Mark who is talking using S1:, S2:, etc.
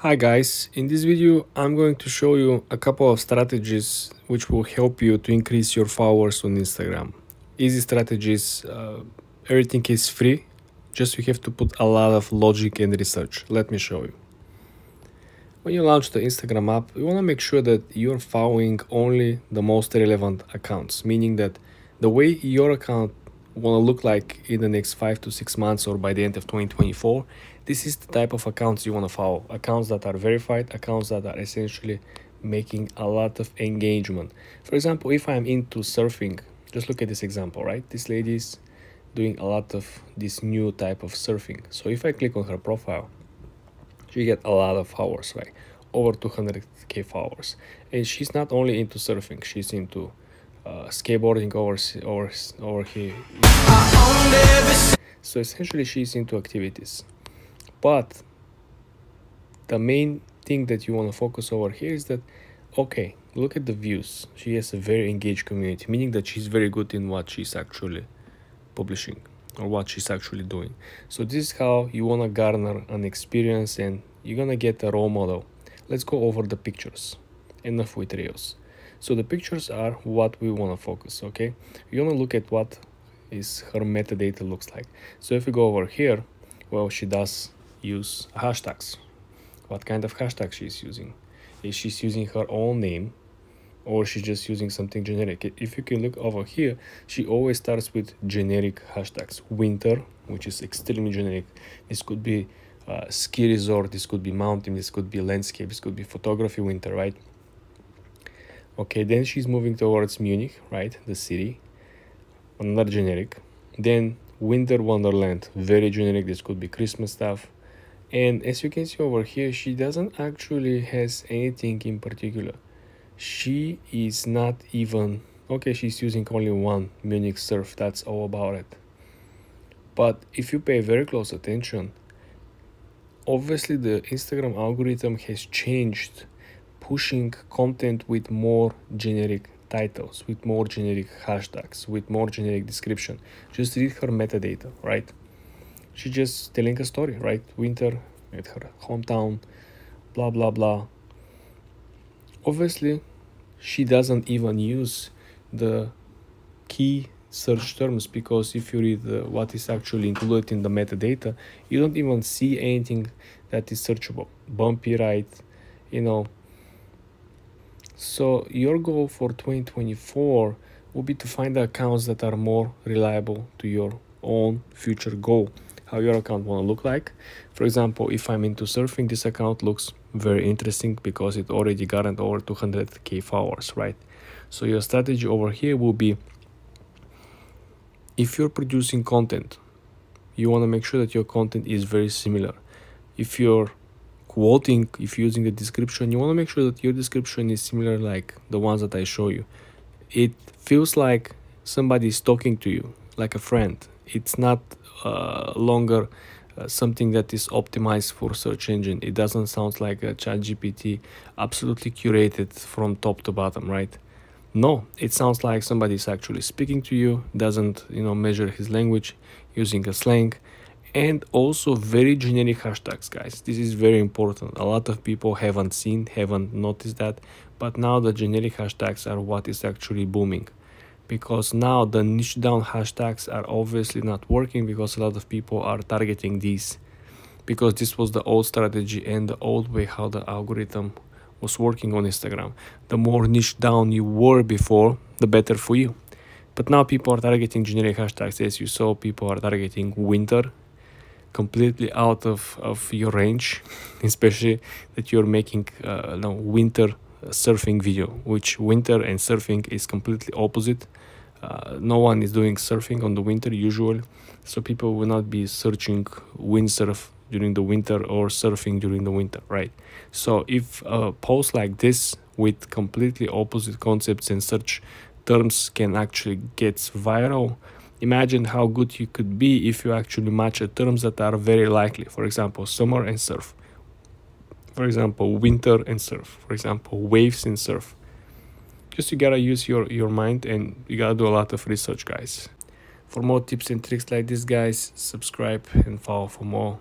S1: Hi guys, in this video I'm going to show you a couple of strategies which will help you to increase your followers on Instagram. Easy strategies, everything is free, just you have to put a lot of logic and research. Let me show you. When you launch the Instagram app, you want to make sure that you're following only the most relevant accounts, meaning that the way your account want to look like in the next 5 to 6 months or by the end of 2024, this is the type of accounts you want to follow. Accounts that are verified, accounts that are essentially making a lot of engagement. For example, if I'm into surfing, just look at this example, right? This lady is doing a lot of this new type of surfing. So if I click on her profile, she get a lot of followers, right? Over 200k followers. And she's not only into surfing, she's into skateboarding over here. So essentially she's into activities. But the main thing that you want to focus over here is that, okay, look at the views. She has a very engaged community, meaning that she's very good in what she's actually publishing or what she's actually doing. So this is how you want to garner an experience and you're going to get a role model. Let's go over the pictures. Enough with reels. So the pictures are what we want to focus, okay? You want to look at what is her metadata looks like. So if we go over here, well, she does use hashtags. What kind of hashtag she's using? Is she using her own name or she's just using something generic? If you can look over here, she always starts with generic hashtags. Winter, which is extremely generic. This could be ski resort, this could be mountain, this could be landscape, this could be photography winter, right? Okay, then she's moving towards Munich, right? The city, another generic. Then winter wonderland, very generic. This could be Christmas stuff. And as you can see over here, she doesn't actually has anything in particular. She is not even, okay, she's using only one Munich surf. That's all about it. But if you pay very close attention, obviously the Instagram algorithm has changed, pushing content with more generic titles, with more generic hashtags, with more generic description. Just read her metadata, right? She's just telling a story, right? Winter at her hometown, blah, blah, blah. Obviously, she doesn't even use the key search terms, because if you read what is actually included in the metadata, you don't even see anything that is searchable. Bumpy ride, you know. So your goal for 2024 will be to find the accounts that are more reliable to your own future goal, how your account want to look like. For example, if I'm into surfing, this account looks very interesting because it already garnered over 200k followers, right? So your strategy over here will be, if you're producing content, you want to make sure that your content is very similar. If you're quoting, if you're using the description, you want to make sure that your description is similar like the ones that I show you. It feels like somebody is talking to you, like a friend. It's not longer something that is optimized for search engine. It doesn't sound like a ChatGPT absolutely curated from top to bottom, right? No, it sounds like somebody is actually speaking to you, doesn't measure his language, using a slang. And also very generic hashtags, guys. This is very important. A lot of people haven't noticed that, but now the generic hashtags are what is actually booming, because now the niche down hashtags are obviously not working because a lot of people are targeting these, because this was the old strategy and the old way how the algorithm was working on Instagram. The more niche down you were before, the better for you. But now people are targeting generic hashtags. As you saw, people are targeting winter, completely out of your range, especially that you're making winter surfing video, which winter and surfing is completely opposite. No one is doing surfing on the winter usually, so people will not be searching windsurf during the winter or surfing during the winter, right? So if a post like this with completely opposite concepts and search terms can actually get viral, imagine how good you could be if you actually match terms that are very likely. For example, summer and surf. For example, winter and surf. For example, waves and surf. Just you gotta use your mind and you gotta do a lot of research, guys. For more tips and tricks like this, guys, subscribe and follow for more.